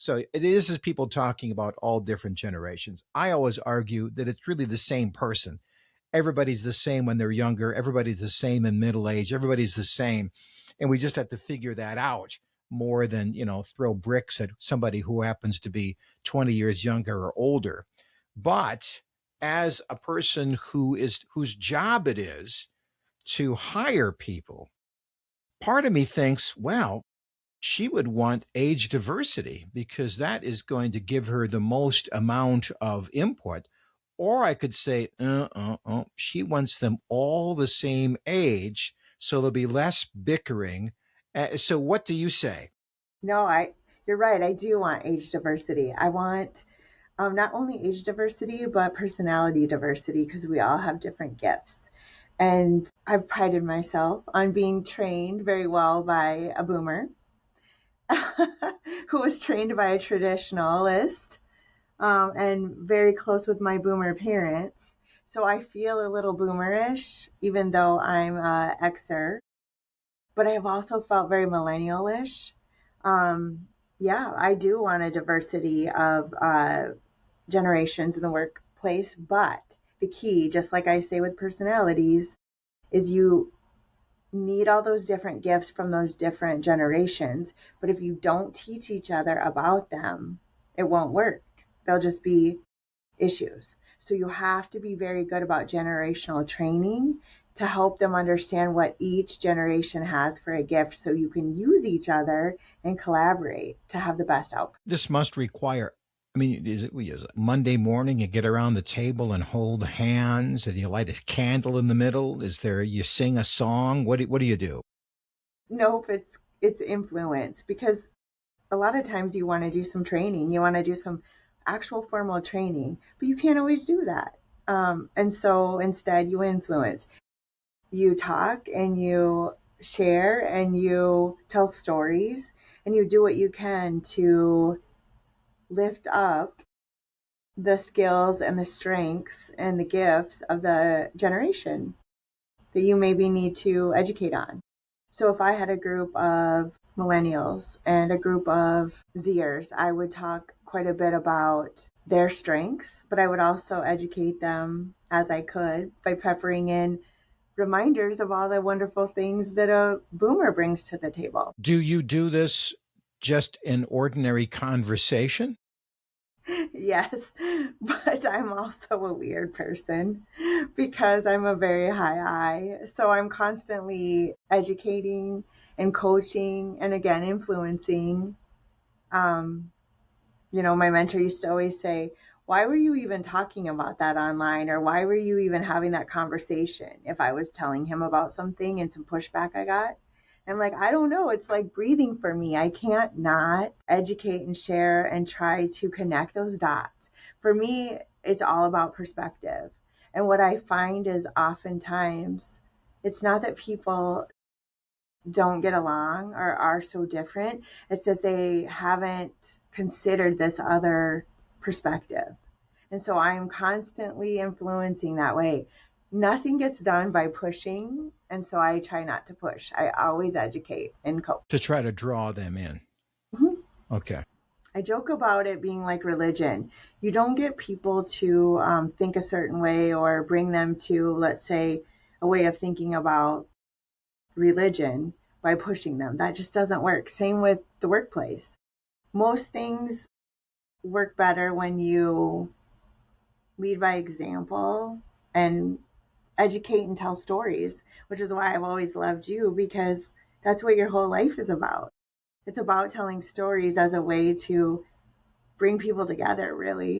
So this is people talking about all different generations. I always argue that it's really the same person. Everybody's the same when they're younger. Everybody's the same in middle age. Everybody's the same. And we just have to figure that out more than, throw bricks at somebody who happens to be 20 years younger or older. But as a person whose job it is to hire people, part of me thinks, well, she would want age diversity because that is going to give her the most amount of input. Or I could say, she wants them all the same age, so there'll be less bickering. So what do you say? No, you're right. I do want age diversity. I want not only age diversity, but personality diversity because we all have different gifts. And I've prided myself on being trained very well by a boomer who was trained by a traditionalist and very close with my boomer parents. So I feel a little boomerish, even though I'm Xer, but I have also felt very millennialish. Yeah, I do want a diversity of generations in the workplace, but the key, just like I say with personalities, is you need all those different gifts from those different generations. But if you don't teach each other about them, it won't work. They'll just be issues. So you have to be very good about generational training to help them understand what each generation has for a gift so you can use each other and collaborate to have the best outcome. This must require, I mean, is it Monday morning you get around the table and hold hands and you light a candle in the middle? Is there, you sing a song? What do you do? Nope, it's influence because a lot of times you want to do some training, you want to do some actual formal training, but you can't always do that. And so instead you influence. You talk and you share and you tell stories and you do what you can to lift up the skills and the strengths and the gifts of the generation that you maybe need to educate on. So if I had a group of millennials and a group of Zers, I would talk quite a bit about their strengths, but I would also educate them as I could by peppering in reminders of all the wonderful things that a boomer brings to the table. Do you do this just in ordinary conversation? Yes, but I'm also a weird person because I'm a very high I. So I'm constantly educating and coaching and again influencing. Um, my mentor used to always say, why were you even talking about that online? Or why were you even having that conversation? If I was telling him about something and some pushback I got, I'm like, I don't know. It's like breathing for me. I can't not educate and share and try to connect those dots. For me, it's all about perspective. And what I find is oftentimes it's not that people don't get along or are so different, it's that they haven't considered this other perspective. And so I am constantly influencing that way. Nothing gets done by pushing. And so I try not to push. I always educate and coach. To try to draw them in. Mhm. Okay. I joke about it being like religion. You don't get people to think a certain way or bring them to, let's say, a way of thinking about religion by pushing them. That just doesn't work. Same with the workplace. Most things work better when you lead by example and educate and tell stories, which is why I've always loved you because that's what your whole life is about. It's about telling stories as a way to bring people together, really.